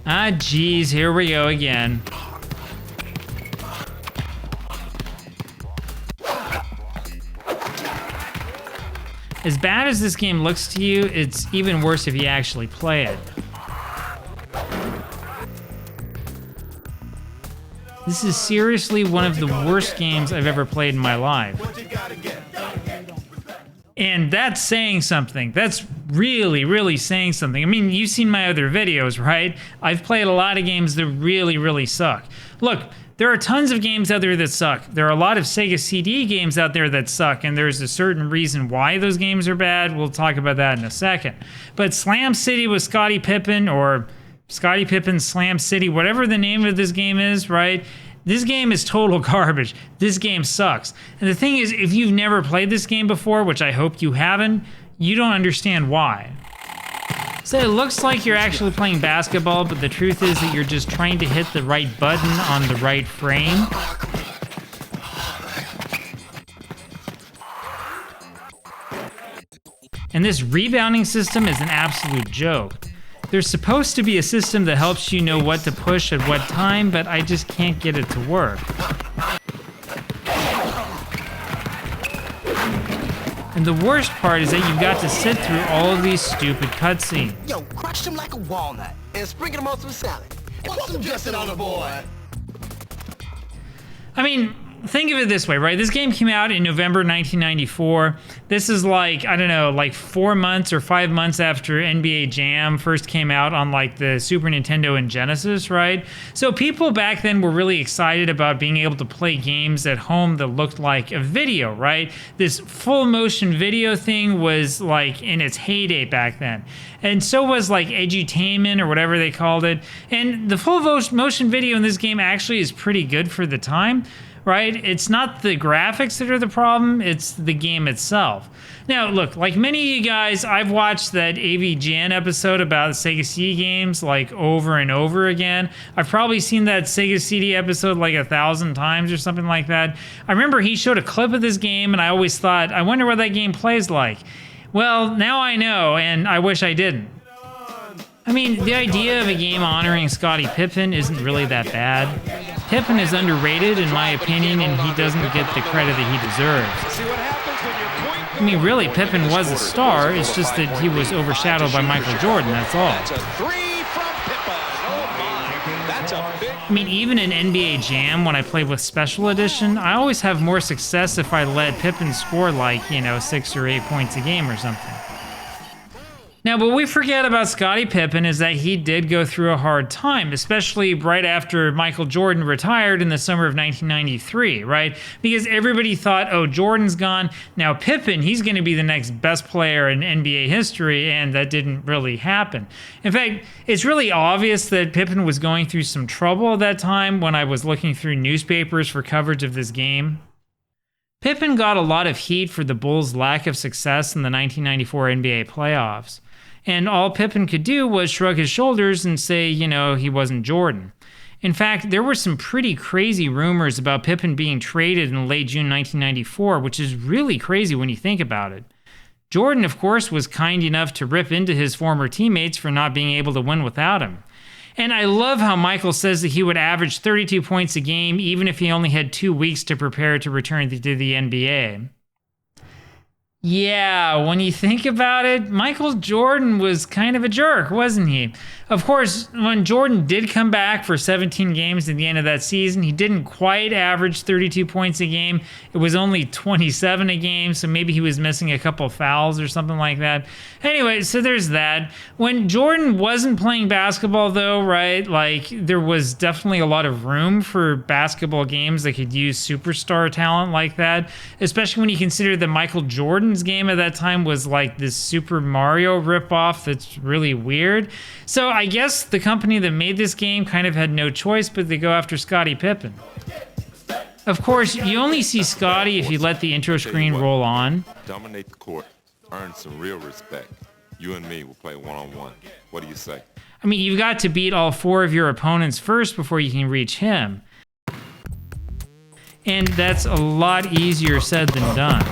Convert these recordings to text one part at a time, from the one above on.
Ah, geez, here we go again. As bad as this game looks to you, it's even worse if you actually play it. This is seriously one of the worst games I've ever played in my life. And that's saying something. That's really, really saying something. I mean, you've seen my other videos, right? I've played a lot of games that really, really suck. Look, there are tons of games out there that suck. There are a lot of Sega CD games out there that suck, and there's a certain reason why those games are bad. We'll talk about that in a second. But Slam City with Scottie Pippen, or Scottie Pippen Slam City, whatever the name of this game is, right? This game is total garbage. This game sucks. And the thing is, if you've never played this game before, which I hope you haven't, you don't understand why. So it looks like you're actually playing basketball, but the truth is that you're just trying to hit the right button on the right frame. And this rebounding system is an absolute joke. There's supposed to be a system that helps you know what to push at what time, but I just can't get it to work. And the worst part is that you've got to sit through all of these stupid cutscenes. Yo, crush them like a walnut and sprinkle them on some salad. And put some dressing on the board. I mean, think of it this way, right? This game came out in November 1994. This is like, I don't know, like 4 months or 5 months after NBA Jam first came out on like the Super Nintendo and Genesis, right? So people back then were really excited about being able to play games at home that looked like a video, right? This full motion video thing was like in its heyday back then. And so was like edutainment or whatever they called it. And the full motion video in this game actually is pretty good for the time. Right? It's not the graphics that are the problem, it's the game itself. Now, look, like many of you guys, I've watched that AVGN episode about Sega CD games like over and over again. I've probably seen that Sega CD episode like 1,000 times or something like that. I remember he showed a clip of this game and I always thought, I wonder what that game plays like. Well, now I know, and I wish I didn't. I mean, the idea of a game honoring Scottie Pippen isn't really that bad. Pippen is underrated, in my opinion, and he doesn't get the credit that he deserves. I mean, really, Pippen was a star, it's just that he was overshadowed by Michael Jordan, that's all. I mean, even in NBA Jam, when I play with Special Edition, I always have more success if I let Pippen score like, 6 or 8 points a game or something. Now, what we forget about Scottie Pippen is that he did go through a hard time, especially right after Michael Jordan retired in the summer of 1993, right? Because everybody thought, oh, Jordan's gone. Now Pippen, he's going to be the next best player in NBA history, and that didn't really happen. In fact, it's really obvious that Pippen was going through some trouble at that time when I was looking through newspapers for coverage of this game. Pippen got a lot of heat for the Bulls' lack of success in the 1994 NBA playoffs. And all Pippen could do was shrug his shoulders and say, he wasn't Jordan. In fact, there were some pretty crazy rumors about Pippen being traded in late June 1994, which is really crazy when you think about it. Jordan, of course, was kind enough to rip into his former teammates for not being able to win without him. And I love how Michael says that he would average 32 points a game even if he only had 2 weeks to prepare to return to the NBA. Yeah, when you think about it, Michael Jordan was kind of a jerk, wasn't he? Of course, when Jordan did come back for 17 games at the end of that season, he didn't quite average 32 points a game. It was only 27 a game, so maybe he was missing a couple fouls or something like that. Anyway, so there's that. When Jordan wasn't playing basketball, though, right, like there was definitely a lot of room for basketball games that could use superstar talent like that, especially when you consider that Michael Jordan's game at that time was like this Super Mario ripoff that's really weird. So I guess the company that made this game kind of had no choice but to go after Scottie Pippen. Of course, you only see Scottie if you let the intro screen roll on. Dominate the court, earn some real respect. You and me will play one-on-one. What do you say? I mean, you've got to beat all 4 of your opponents first before you can reach him. And that's a lot easier said than done.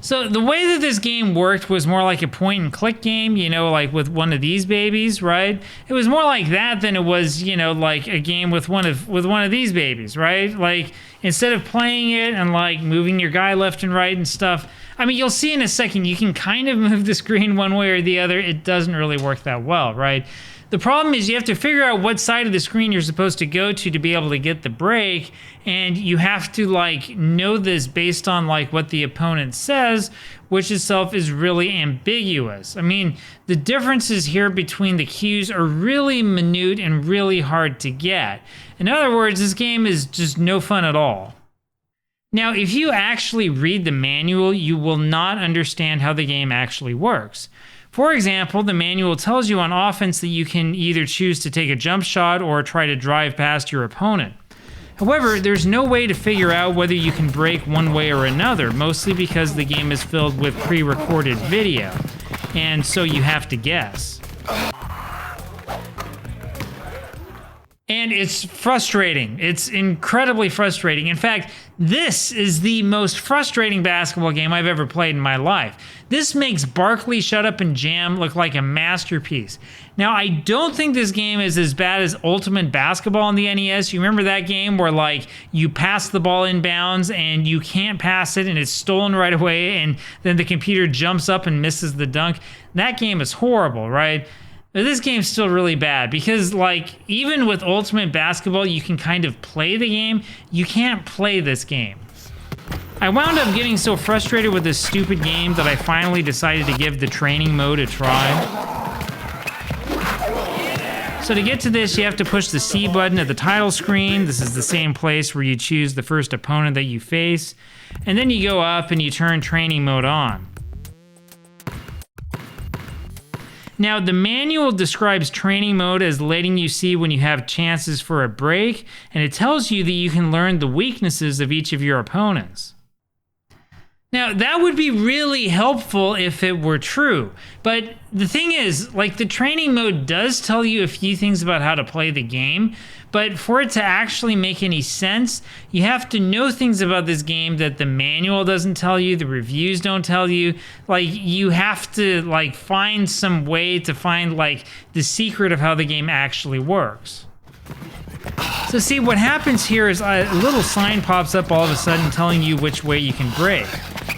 So the way that this game worked was more like a point and click game, you know, like with one of these babies, right? It was more like that than it was, you know, like a game with one of these babies, right? Like instead of playing it and like moving your guy left and right and stuff. I mean, you'll see in a second, you can kind of move the screen one way or the other. It doesn't really work that well, right? The problem is you have to figure out what side of the screen you're supposed to go to be able to get the break, and you have to like know this based on like what the opponent says, which itself is really ambiguous. I mean, the differences here between the cues are really minute and really hard to get. In other words, this game is just no fun at all. Now, if you actually read the manual, you will not understand how the game actually works. For example, the manual tells you on offense that you can either choose to take a jump shot or try to drive past your opponent. However, there's no way to figure out whether you can break one way or another, mostly because the game is filled with pre-recorded video, and so you have to guess. And it's frustrating. It's incredibly frustrating. In fact, this is the most frustrating basketball game I've ever played in my life. This makes Barkley Shut Up and Jam look like a masterpiece. Now, I don't think this game is as bad as Ultimate Basketball on the NES. You remember that game where like you pass the ball inbounds and you can't pass it and it's stolen right away and then the computer jumps up and misses the dunk? That game is horrible, right? But this game's still really bad because, like, even with Ultimate Basketball, you can kind of play the game. You can't play this game. I wound up getting so frustrated with this stupid game that I finally decided to give the training mode a try. So to get to this, you have to push the C button at the title screen. This is the same place where you choose the first opponent that you face. And then you go up and you turn training mode on. Now, the manual describes training mode as letting you see when you have chances for a break, and it tells you that you can learn the weaknesses of each of your opponents. Now, that would be really helpful if it were true, but the thing is, like, the training mode does tell you a few things about how to play the game, but for it to actually make any sense, you have to know things about this game that the manual doesn't tell you, the reviews don't tell you. Like, you have to, like, find some way to find, like, the secret of how the game actually works. So see, what happens here is a little sign pops up all of a sudden telling you which way you can break.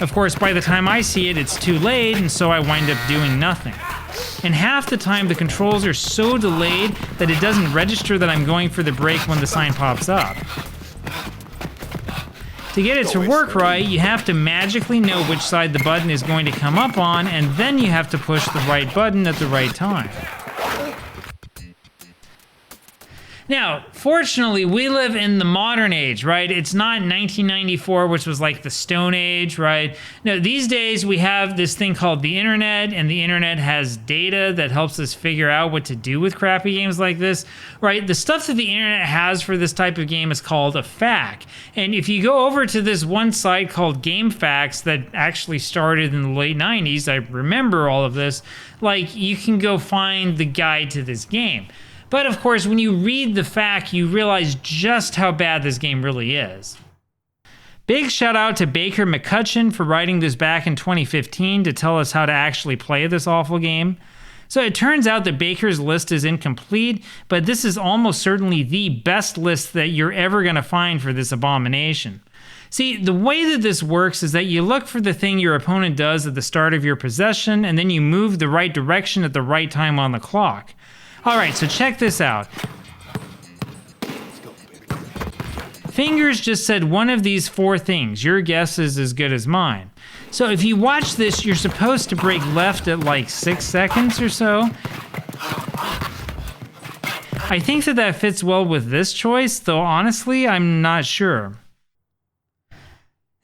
Of course, by the time I see it, it's too late, and so I wind up doing nothing. And half the time, the controls are so delayed that it doesn't register that I'm going for the break when the sign pops up. To get it to work right, you have to magically know which side the button is going to come up on, and then you have to push the right button at the right time. Now, fortunately, we live in the modern age, right? It's not 1994, which was like the Stone Age, right? No, these days we have this thing called the internet, and the internet has data that helps us figure out what to do with crappy games like this, right? The stuff that the internet has for this type of game is called a FAQ. And if you go over to this one site called GameFAQs that actually started in the late 90s, I remember all of this, like, you can go find the guide to this game. But of course, when you read the FAQ, you realize just how bad this game really is. Big shout out to Baker McCutcheon for writing this back in 2015 to tell us how to actually play this awful game. So it turns out that Baker's list is incomplete, but this is almost certainly the best list that you're ever going to find for this abomination. See, the way that this works is that you look for the thing your opponent does at the start of your possession, and then you move the right direction at the right time on the clock. Alright, so check this out. Fingers just said one of these four things. Your guess is as good as mine. So if you watch this, you're supposed to break left at like 6 seconds or so. I think that fits well with this choice, though honestly, I'm not sure.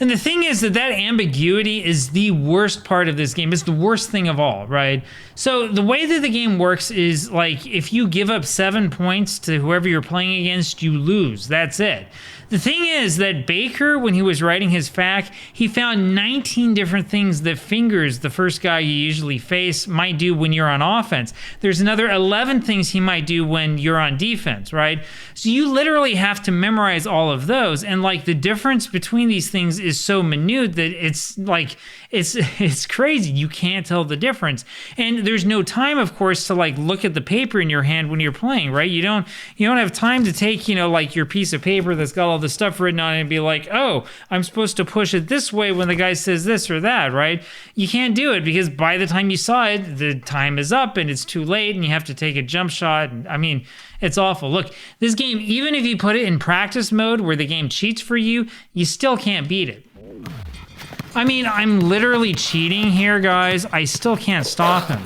And the thing is that ambiguity is the worst part of this game. It's the worst thing of all, right? So the way that the game works is like if you give up 7 points to whoever you're playing against, you lose. That's it. The thing is that Baker, when he was writing his FAQ, he found 19 different things that Fingers, the first guy you usually face, might do when you're on offense. There's another 11 things he might do when you're on defense, right? So you literally have to memorize all of those. And like the difference between these things is so minute that it's like, it's crazy. You can't tell the difference. And there's no time, of course, to like look at the paper in your hand when you're playing, right? You don't have time to take, like your piece of paper that's got all the stuff written on it and be like, oh, I'm supposed to push it this way when the guy says this or that, right? You can't do it because by the time you saw it, the time is up and it's too late and you have to take a jump shot. And, I mean, it's awful. Look, this game, even if you put it in practice mode where the game cheats for you, you still can't beat it. I mean, I'm literally cheating here, guys. I still can't stop him.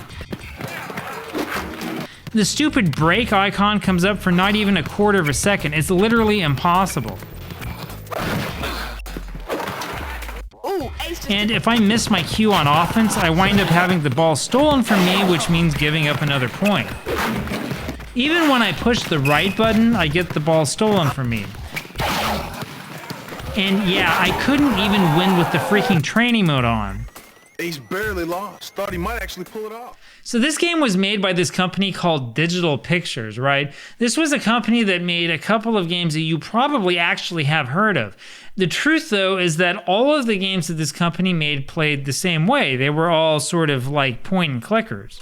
The stupid break icon comes up for not even a quarter of a second. It's literally impossible. And if I miss my cue on offense, I wind up having the ball stolen from me, which means giving up another point. Even when I push the right button, I get the ball stolen from me. And yeah, I couldn't even win with the freaking training mode on. He's barely lost. Thought he might actually pull it off. So this game was made by this company called Digital Pictures, right? This was a company that made a couple of games that you probably actually have heard of. The truth, though, is that all of the games that this company made played the same way. They were all sort of like point and clickers.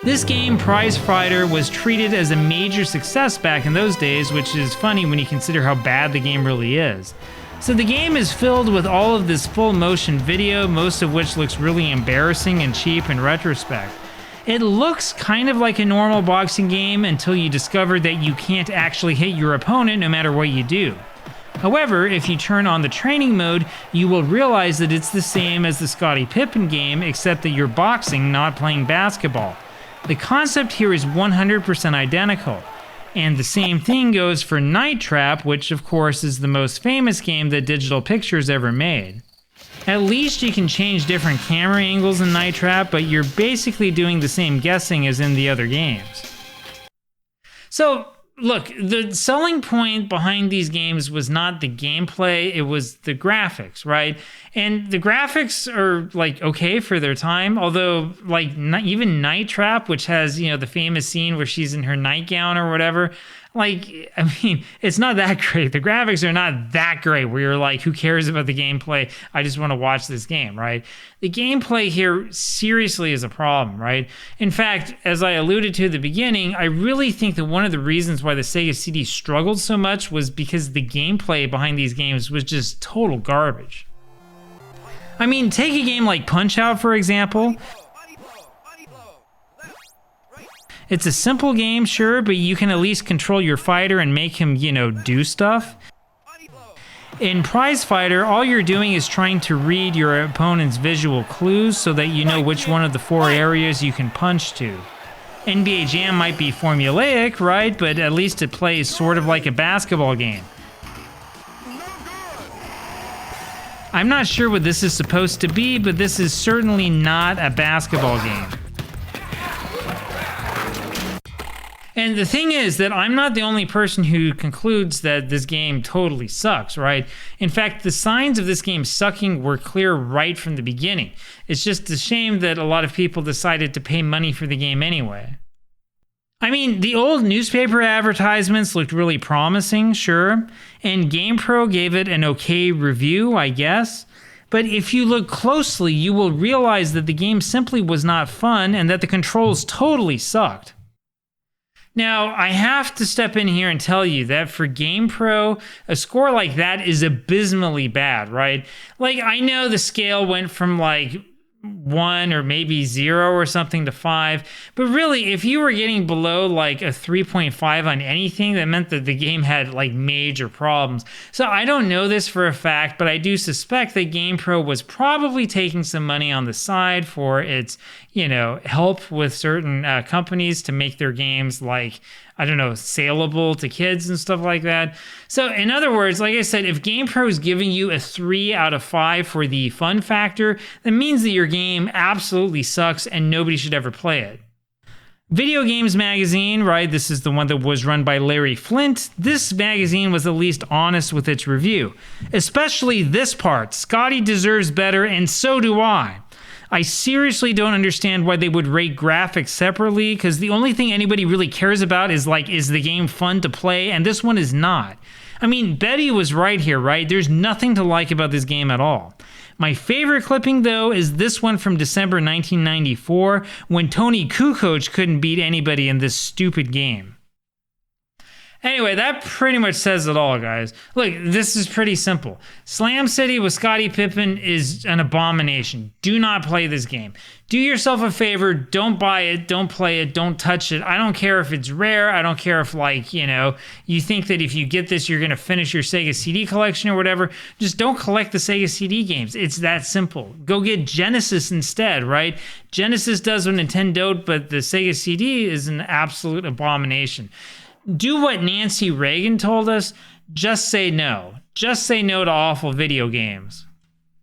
This game, Prize Fighter, was treated as a major success back in those days, which is funny when you consider how bad the game really is. So the game is filled with all of this full motion video, most of which looks really embarrassing and cheap in retrospect. It looks kind of like a normal boxing game until you discover that you can't actually hit your opponent no matter what you do. However, if you turn on the training mode, you will realize that it's the same as the Scottie Pippen game, except that you're boxing, not playing basketball. The concept here is 100% identical. And the same thing goes for Night Trap, which of course is the most famous game that Digital Pictures ever made. At least you can change different camera angles in Night Trap, but you're basically doing the same guessing as in the other games. So, look, the selling point behind these games was not the gameplay, it was the graphics, right? And the graphics are like okay for their time, although like even Night Trap, which has, the famous scene where she's in her nightgown or whatever, like, I mean, it's not that great. The graphics are not that great where you're like, who cares about the gameplay? I just want to watch this game, right? The gameplay here seriously is a problem, right? In fact, as I alluded to at the beginning, I really think that one of the reasons why the Sega CD struggled so much was because the gameplay behind these games was just total garbage. I mean, take a game like Punch-Out, for example. It's a simple game, sure, but you can at least control your fighter and make him, do stuff. In Prize Fighter, all you're doing is trying to read your opponent's visual clues so that you know which one of the 4 areas you can punch to. NBA Jam might be formulaic, right? But at least it plays sort of like a basketball game. I'm not sure what this is supposed to be, but this is certainly not a basketball game. And the thing is that I'm not the only person who concludes that this game totally sucks, right? In fact, the signs of this game sucking were clear right from the beginning. It's just a shame that a lot of people decided to pay money for the game anyway. I mean, the old newspaper advertisements looked really promising, sure, and GamePro gave it an okay review, I guess. But if you look closely, you will realize that the game simply was not fun and that the controls totally sucked. Now, I have to step in here and tell you that for GamePro, a score like that is abysmally bad, right? Like, I know the scale went from like 1 or maybe 0 or something to 5, but really, if you were getting below like a 3.5 on anything, that meant that the game had like major problems. So I don't know this for a fact, but I do suspect that GamePro was probably taking some money on the side for its, help with certain companies to make their games like, I don't know, saleable to kids and stuff like that. So in other words, like I said, if GamePro is giving you a 3 out of 5 for the fun factor, that means that your game absolutely sucks and nobody should ever play it. Video Games Magazine, right? This is the one that was run by Larry Flint. This magazine was at least honest with its review. Especially this part. Scottie deserves better, and so do I. I seriously don't understand why they would rate graphics separately, because the only thing anybody really cares about is the game fun to play, and this one is not. I mean, Betty was right here, right? There's nothing to like about this game at all. My favorite clipping, though, is this one from December 1994, when Tony Kukoc couldn't beat anybody in this stupid game. Anyway, that pretty much says it all, guys. Look, this is pretty simple. Slam City with Scottie Pippen is an abomination. Do not play this game. Do yourself a favor. Don't buy it. Don't play it. Don't touch it. I don't care if it's rare. I don't care if, you think that if you get this, you're going to finish your Sega CD collection or whatever. Just don't collect the Sega CD games. It's that simple. Go get Genesis instead, right? Genesis does what Nintendo, but the Sega CD is an absolute abomination. Do what Nancy Reagan told us. Just say no. Just say no to awful video games.